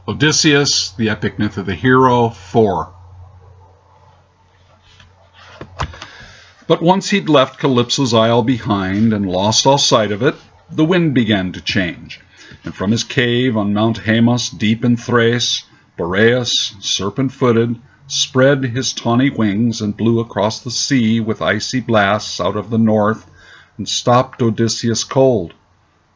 Odysseus, the Epic Myth of the Hero, 4. But once he'd left Calypso's isle behind and lost all sight of it, the wind began to change, and from his cave on Mount Haemus, deep in Thrace, Boreas, serpent-footed, spread his tawny wings and blew across the sea with icy blasts out of the north and stopped Odysseus cold.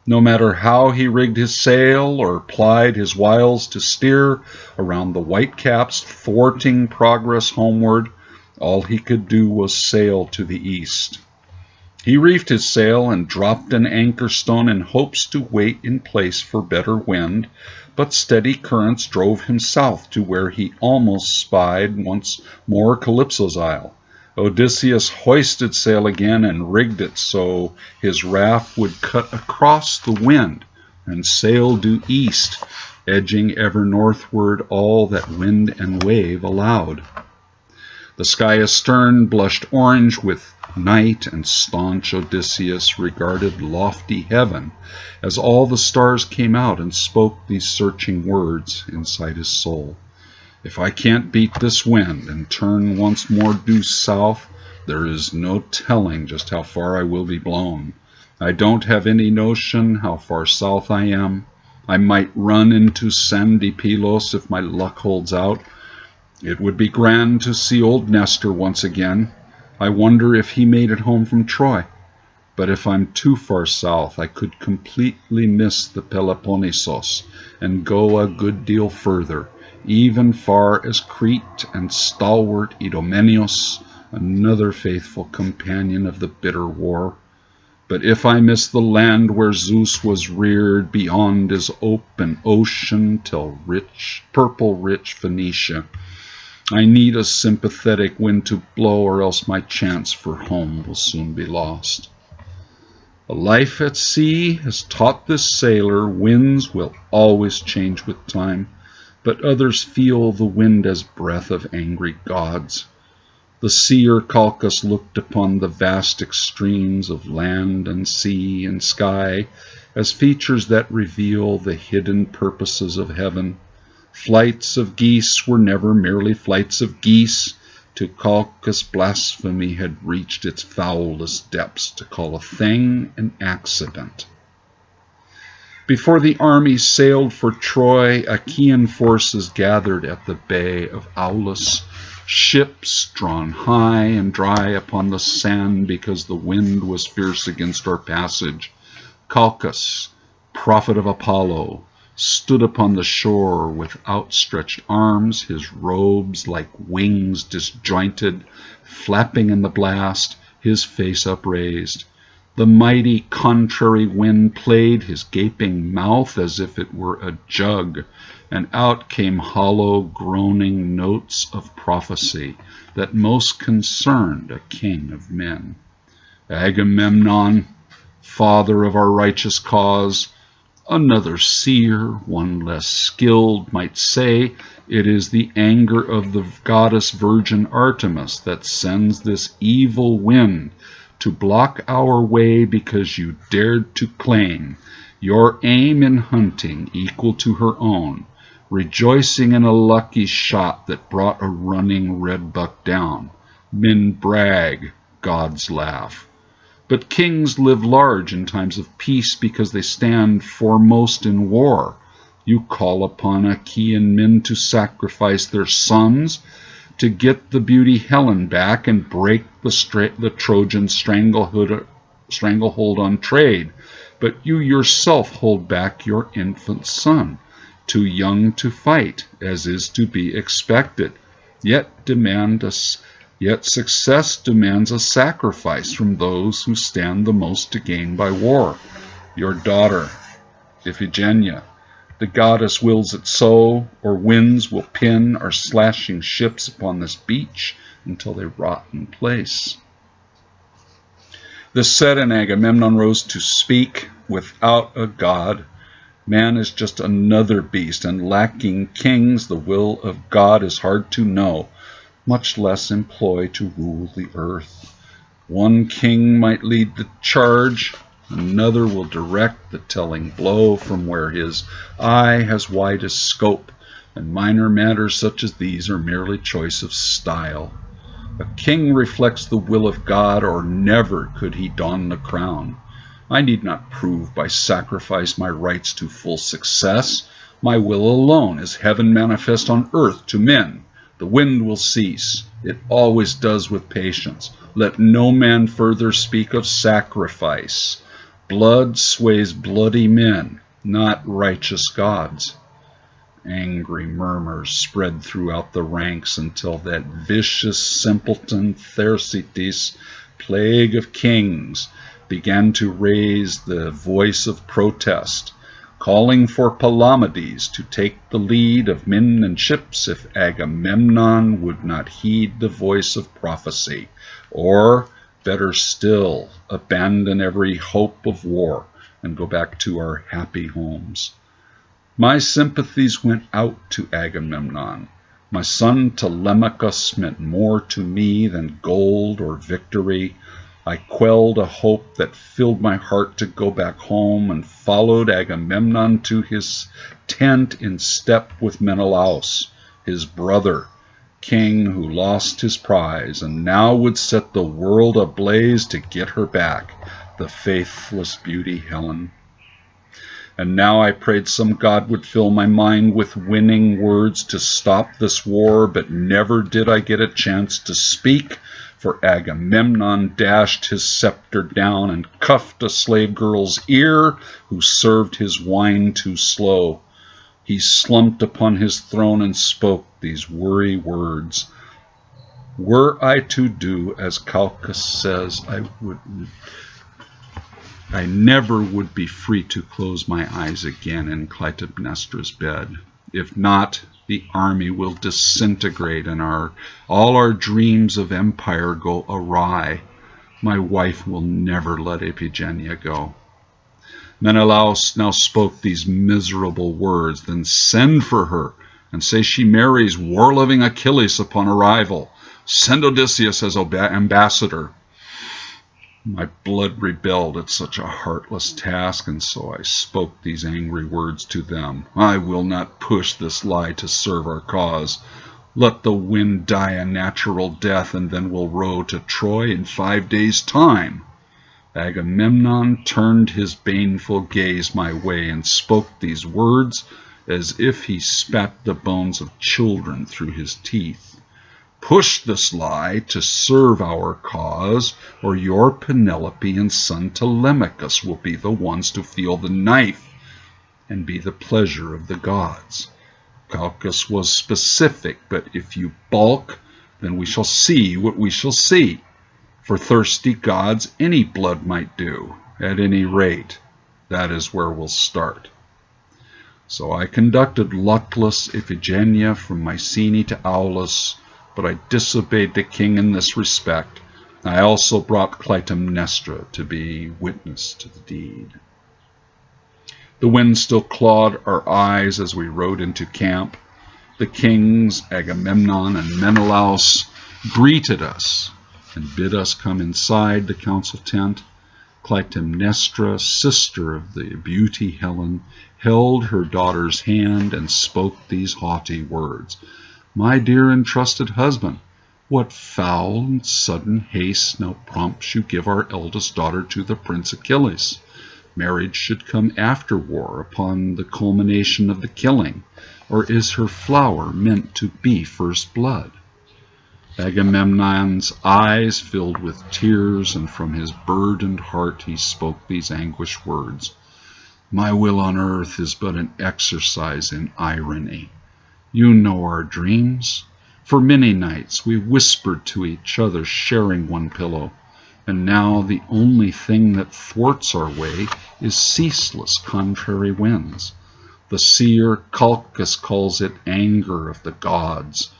No matter how he rigged his sail or plied his wiles to steer around the whitecaps thwarting progress homeward, all he could do was sail to the east. He reefed his sail and dropped an anchor stone in hopes to wait in place for better wind, but steady currents drove him south to where he almost spied once more Calypso's isle. Odysseus hoisted sail again and rigged it so his raft would cut across the wind and sail due east, edging ever northward all that wind and wave allowed. The sky astern blushed orange with night, and staunch Odysseus regarded lofty heaven as all the stars came out and spoke these searching words inside his soul. If I can't beat this wind and turn once more due south, there is no telling just how far I will be blown. I don't have any notion how far south I am. I might run into San Pylos if my luck holds out. It would be grand to see old Nestor once again. I wonder if he made it home from Troy. But if I'm too far south, I could completely miss the Peloponnesos and go a good deal further, even far as Crete and stalwart Idomeneus, another faithful companion of the bitter war. But if I miss the land where Zeus was reared beyond his open ocean till purple-rich Phoenicia, I need a sympathetic wind to blow, or else my chance for home will soon be lost. A life at sea has taught this sailor winds will always change with time, but others feel the wind as breath of angry gods. The seer Calchas looked upon the vast extremes of land and sea and sky as features that reveal the hidden purposes of heaven. Flights of geese were never merely flights of geese. To Calchas, blasphemy had reached its foulest depths to call a thing an accident. Before the army sailed for Troy, Achaean forces gathered at the bay of Aulis, ships drawn high and dry upon the sand because the wind was fierce against our passage. Calchas, prophet of Apollo, stood upon the shore with outstretched arms, his robes like wings disjointed, flapping in the blast, his face upraised. The mighty contrary wind played his gaping mouth as if it were a jug, and out came hollow, groaning notes of prophecy that most concerned a king of men. Agamemnon, father of our righteous cause, another seer, one less skilled, might say it is the anger of the goddess Virgin Artemis that sends this evil wind to block our way because you dared to claim your aim in hunting equal to her own, rejoicing in a lucky shot that brought a running red buck down. Men brag, gods laugh. But kings live large in times of peace because they stand foremost in war. You call upon Achaean men to sacrifice their sons to get the beauty Helen back and break the Trojan stranglehold on trade. But you yourself hold back your infant son, too young to fight, as is to be expected, yet success demands a sacrifice from those who stand the most to gain by war. Your daughter, Iphigenia, the goddess wills it so, or winds will pin our slashing ships upon this beach until they rot in place. This said, and Agamemnon rose to speak. Without a god, man is just another beast, and lacking kings, the will of God is hard to know, much less employ to rule the earth. One king might lead the charge, another will direct the telling blow from where his eye has widest scope and minor matters such as these are merely choice of style. A king reflects the will of God, or never could he don the crown. I need not prove by sacrifice my rights to full success. My will alone is heaven manifest on earth to men. The wind will cease. It always does with patience. Let no man further speak of sacrifice. Blood sways bloody men, not righteous gods. Angry murmurs spread throughout the ranks until that vicious simpleton Thersites, plague of kings, began to raise the voice of protest, calling for Palamedes to take the lead of men and ships if Agamemnon would not heed the voice of prophecy, or, better still, abandon every hope of war and go back to our happy homes. My sympathies went out to Agamemnon. My son Telemachus meant more to me than gold or victory. I quelled a hope that filled my heart to go back home and followed Agamemnon to his tent in step with Menelaus, his brother, king who lost his prize and now would set the world ablaze to get her back, the faithless beauty Helen. And now I prayed some god would fill my mind with winning words to stop this war, but never did I get a chance to speak, for Agamemnon dashed his scepter down and cuffed a slave girl's ear who served his wine too slow. He slumped upon his throne and spoke these weary words. Were I to do as Calchas says, I never would be free to close my eyes again in Clytemnestra's bed. If not, the army will disintegrate and all our dreams of empire go awry. My wife will never let Iphigenia go. Menelaus now spoke these miserable words. Then send for her and say she marries war-loving Achilles upon arrival. Send Odysseus as ambassador. My blood rebelled at such a heartless task, and so I spoke these angry words to them. I will not push this lie to serve our cause. Let the wind die a natural death, and then we'll row to Troy in 5 days' time. Agamemnon turned his baneful gaze my way and spoke these words as if he spat the bones of children through his teeth. Push this lie to serve our cause, or your Penelope and son Telemachus will be the ones to feel the knife and be the pleasure of the gods. Calchas was specific, but if you balk, then we shall see what we shall see. For thirsty gods, any blood might do. At any rate, that is where we'll start. So I conducted luckless Iphigenia from Mycenae to Aulis, but I disobeyed the king in this respect. I also brought Clytemnestra to be witness to the deed. The wind still clawed our eyes as we rode into camp. The kings, Agamemnon and Menelaus, greeted us and bid us come inside the council tent. Clytemnestra, sister of the beauty Helen, held her daughter's hand and spoke these haughty words. My dear and trusted husband, what foul and sudden haste now prompts you give our eldest daughter to the Prince Achilles? Marriage should come after war, upon the culmination of the killing, or is her flower meant to be first blood? Agamemnon's eyes filled with tears, and from his burdened heart he spoke these anguished words. My will on earth is but an exercise in irony. You know our dreams. For many nights we whispered to each other, sharing one pillow, and now the only thing that thwarts our way is ceaseless contrary winds. The seer Calchas calls it anger of the gods,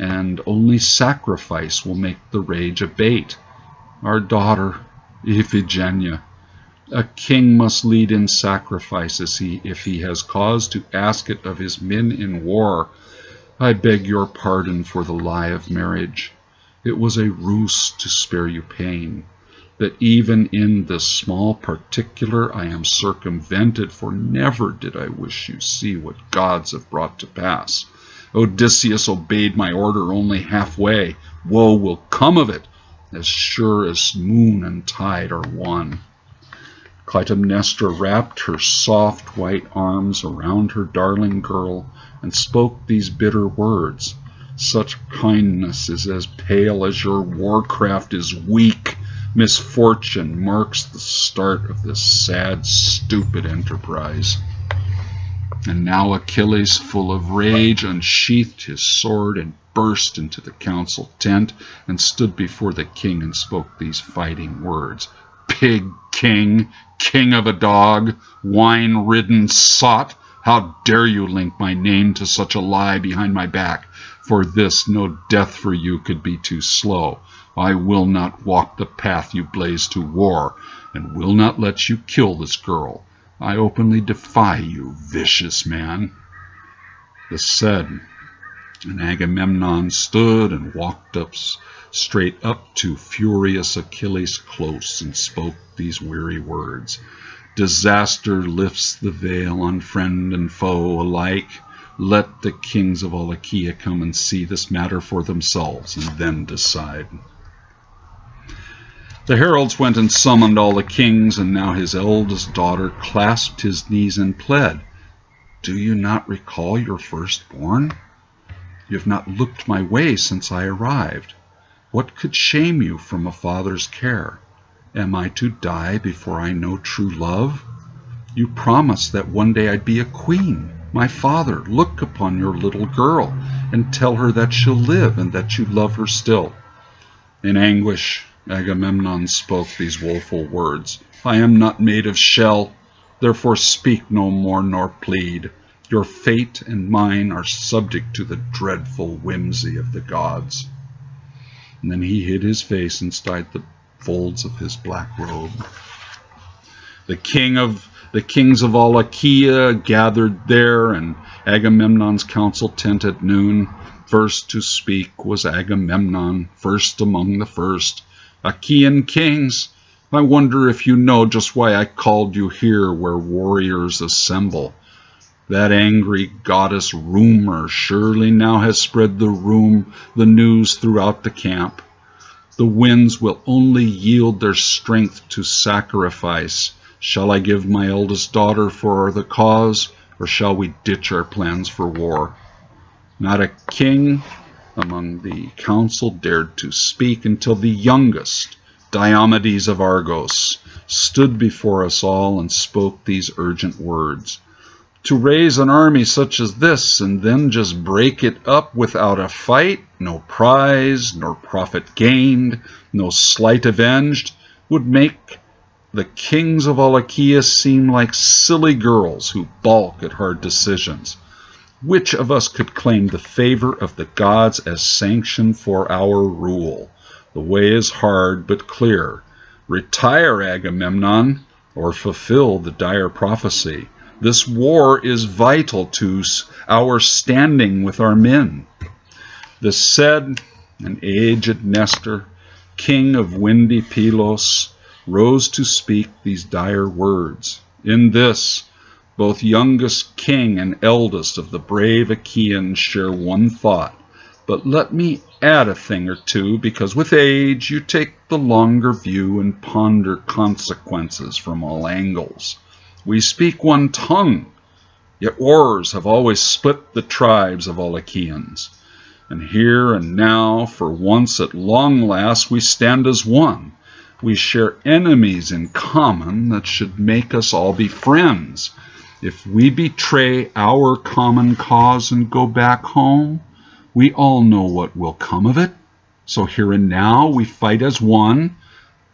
and only sacrifice will make the rage abate. Our daughter, Iphigenia, a king must lead in sacrifices if he has cause to ask it of his men in war. I beg your pardon for the lie of marriage. It was a ruse to spare you pain. But even in this small particular I am circumvented, for never did I wish you see what gods have brought to pass. Odysseus obeyed my order only halfway. Woe will come of it, as sure as moon and tide are one. Clytemnestra wrapped her soft white arms around her darling girl and spoke these bitter words. Such kindness is as pale as your warcraft is weak. Misfortune marks the start of this sad, stupid enterprise. And now Achilles, full of rage, unsheathed his sword and burst into the council tent and stood before the king and spoke these fighting words. Pig king, king of a dog, wine-ridden sot, how dare you link my name to such a lie behind my back? For this, no death for you could be too slow. I will not walk the path you blaze to war, and will not let you kill this girl. I openly defy you, vicious man. This said, and Agamemnon stood and walked straight up to furious Achilles close and spoke these weary words. Disaster lifts the veil on friend and foe alike. Let the kings of all Achaea come and see this matter for themselves, and then decide. The heralds went and summoned all the kings, and now his eldest daughter clasped his knees and pled, Do you not recall your firstborn? You have not looked my way since I arrived. What could shame you from a father's care? Am I to die before I know true love? You promised that one day I'd be a queen. My father, look upon your little girl and tell her that she'll live and that you love her still. In anguish, Agamemnon spoke these woeful words. I am not made of shell, therefore speak no more nor plead. Your fate and mine are subject to the dreadful whimsy of the gods. And then he hid his face inside the folds of his black robe. The kings of all Achaea gathered there in Agamemnon's council tent at noon. First to speak was Agamemnon, first among the first. Achaean kings, I wonder if you know just why I called you here where warriors assemble. That angry goddess Rumor surely now has spread the news throughout the camp. The winds will only yield their strength to sacrifice. Shall I give my eldest daughter for the cause, or shall we ditch our plans for war? Not a king among the council dared to speak until the youngest, Diomedes of Argos, stood before us all and spoke these urgent words. To raise an army such as this and then just break it up without a fight, no prize nor profit gained, no slight avenged, would make the kings of all Achaea seem like silly girls who balk at hard decisions. Which of us could claim the favor of the gods as sanction for our rule? The way is hard but clear. Retire, Agamemnon, or fulfill the dire prophecy. This war is vital to our standing with our men. This said, an aged Nestor, king of windy Pylos, rose to speak these dire words. In this, both youngest king and eldest of the brave Achaeans share one thought. But let me add a thing or two, because with age you take the longer view and ponder consequences from all angles. We speak one tongue, yet wars have always split the tribes of all Achaeans. And here and now, for once at long last, we stand as one. We share enemies in common that should make us all be friends. If we betray our common cause and go back home, we all know what will come of it. So here and now we fight as one,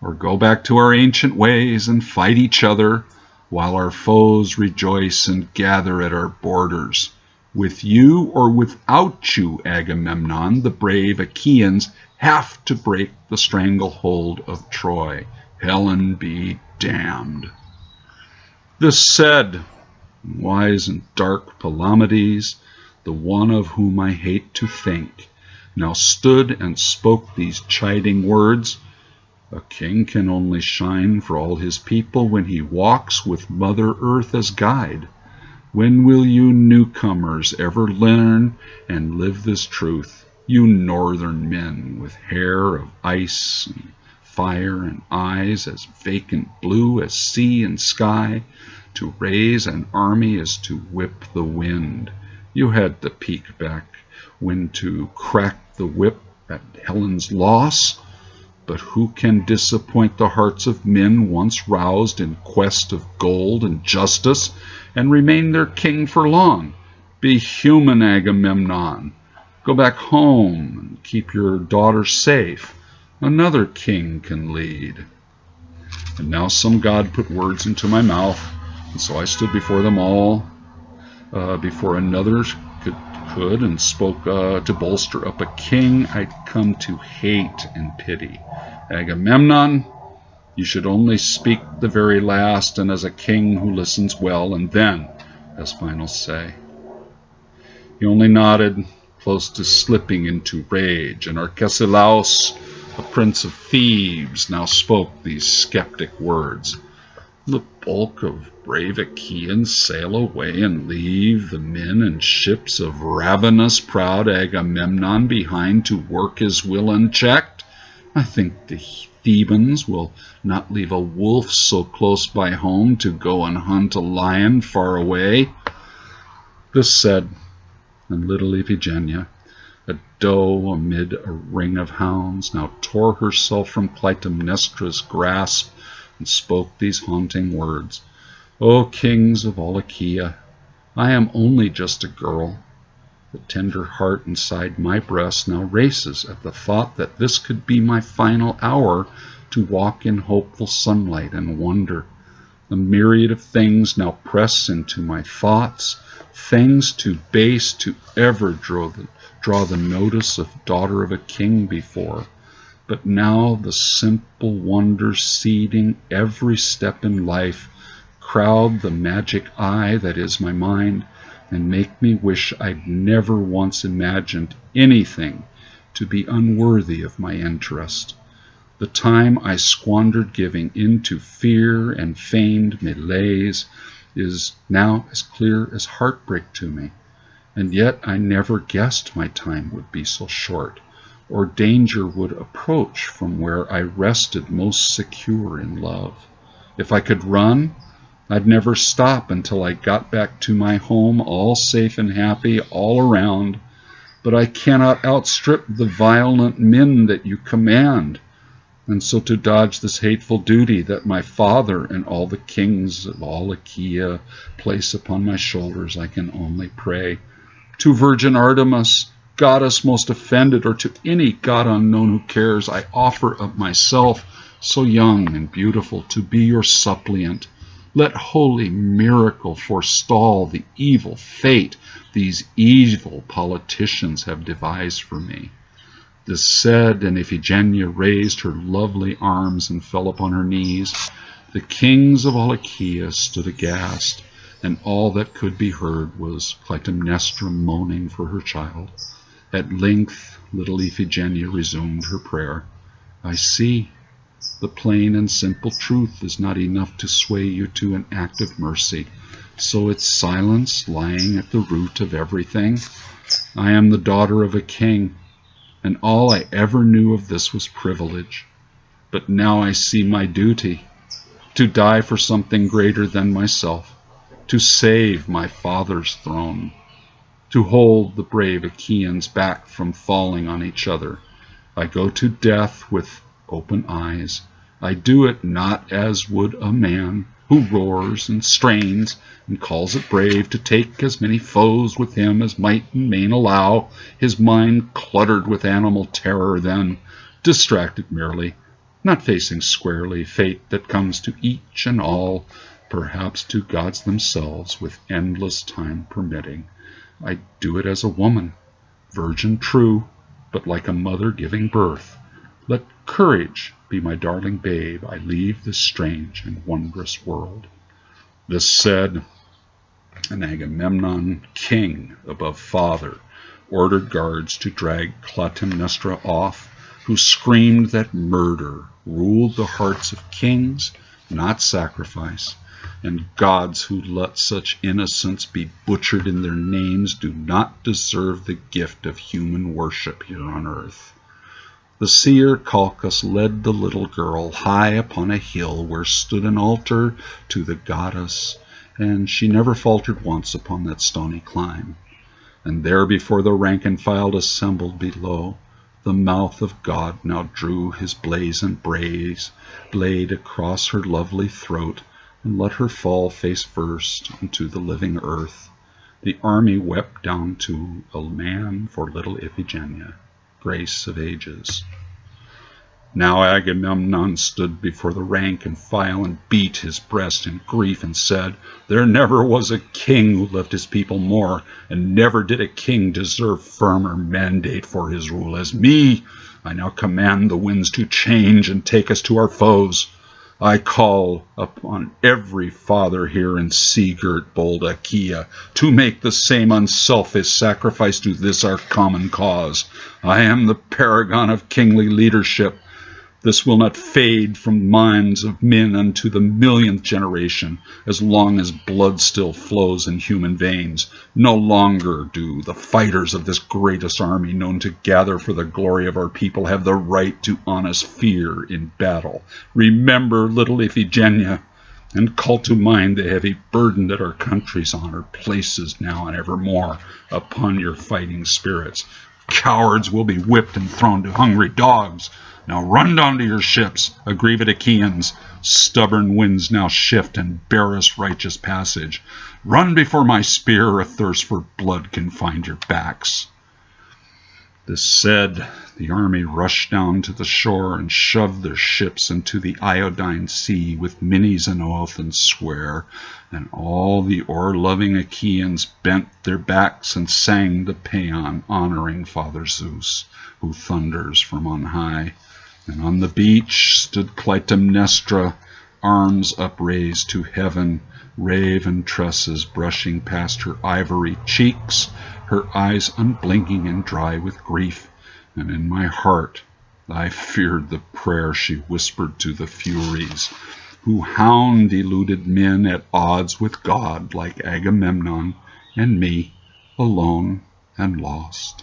or go back to our ancient ways and fight each other, while our foes rejoice and gather at our borders. With you or without you, Agamemnon, the brave Achaeans have to break the stranglehold of Troy. Helen be damned. This said, wise and dark Palamedes, the one of whom I hate to think, now stood and spoke these chiding words. A king can only shine for all his people when he walks with Mother Earth as guide. When will you newcomers ever learn and live this truth, you northern men with hair of ice and fire and eyes as vacant blue as sea and sky? To raise an army is to whip the wind. You had the peak back when to crack the whip at Helen's loss. But who can disappoint the hearts of men once roused in quest of gold and justice, and remain their king for long? Be human, Agamemnon. Go back home and keep your daughter safe. Another king can lead. And now some god put words into my mouth, and so I stood before them all, before another could, and spoke to bolster up a king I'd come to hate and pity. Agamemnon, you should only speak the very last, and as a king who listens well, and then, as final say. He only nodded, close to slipping into rage, and Arcesilaus, the prince of Thebes, now spoke these skeptic words. The bulk of brave Achaeans sail away and leave the men and ships of ravenous proud Agamemnon behind to work his will unchecked. I think the Thebans will not leave a wolf so close by home to go and hunt a lion far away. This said, and little Iphigenia, a doe amid a ring of hounds, now tore herself from Clytemnestra's grasp and spoke these haunting words. O kings of all Achaea, I am only just a girl. The tender heart inside my breast now races at the thought that this could be my final hour to walk in hopeful sunlight and wonder. A myriad of things now press into my thoughts, things too base to ever draw the notice of daughter of a king before. But now the simple wonders seeding every step in life crowd the magic eye that is my mind, and make me wish I'd never once imagined anything to be unworthy of my interest. The time I squandered giving in to fear and feigned malaise is now as clear as heartbreak to me, and yet I never guessed my time would be so short, or danger would approach from where I rested most secure in love. If I could run, I'd never stop until I got back to my home all safe and happy all around, but I cannot outstrip the violent men that you command, and so to dodge this hateful duty that my father and all the kings of all Achaea place upon my shoulders, I can only pray. To Virgin Artemis, goddess most offended, or to any god unknown who cares, I offer up myself, so young and beautiful, to be your suppliant. Let holy miracle forestall the evil fate these evil politicians have devised for me. This said, and Iphigenia raised her lovely arms and fell upon her knees. The kings of all Achaea stood aghast, and all that could be heard was Clytemnestra moaning for her child. At length little Iphigenia resumed her prayer. I see. The plain and simple truth is not enough to sway you to an act of mercy, so it's silence lying at the root of everything. I am the daughter of a king, and all I ever knew of this was privilege. But now I see my duty, to die for something greater than myself, to save my father's throne, to hold the brave Achaeans back from falling on each other. I go to death with open eyes. I do it not as would a man who roars and strains and calls it brave to take as many foes with him as might and main allow, his mind cluttered with animal terror, then distracted merely, not facing squarely fate that comes to each and all, perhaps to gods themselves with endless time permitting. I do it as a woman, virgin true, but like a mother giving birth. Let courage be my darling babe. I leave this strange and wondrous world. This said, and Agamemnon, king above father, ordered guards to drag Clytemnestra off, who screamed that murder ruled the hearts of kings, not sacrifice, and gods who let such innocents be butchered in their names do not deserve the gift of human worship here on earth. The seer Calchas led the little girl high upon a hill where stood an altar to the goddess, and she never faltered once upon that stony climb. And there before the rank and file assembled below, the mouth of God now drew his blazoned blade across her lovely throat, and let her fall face first unto the living earth. The army wept down to a man for little Iphigenia, grace of ages. Now Agamemnon stood before the rank and file and beat his breast in grief and said, "There never was a king who loved his people more, and never did a king deserve firmer mandate for his rule as me. I now command the winds to change and take us to our foes. I call upon every father here in sea-girt bold Achaea to make the same unselfish sacrifice to this our common cause. I am the paragon of kingly leadership. This will not fade from minds of men unto the millionth generation, as long as blood still flows in human veins. No longer do the fighters of this greatest army known to gather for the glory of our people have the right to honest fear in battle. Remember little Iphigenia, and call to mind the heavy burden that our country's honor places now and evermore upon your fighting spirits. Cowards will be whipped and thrown to hungry dogs. Now run down to your ships, aggrieved Achaeans. Stubborn winds now shift and bear us righteous passage. Run before my spear, a thirst for blood can find your backs." This said, the army rushed down to the shore and shoved their ships into the iodine sea with minis and oath and swear, and all the oar-loving Achaeans bent their backs and sang the paean honoring Father Zeus, who thunders from on high. And on the beach stood Clytemnestra, arms upraised to heaven, raven tresses brushing past her ivory cheeks, her eyes unblinking and dry with grief. And in my heart I feared the prayer she whispered to the Furies, who hound deluded men at odds with God like Agamemnon and me, alone and lost.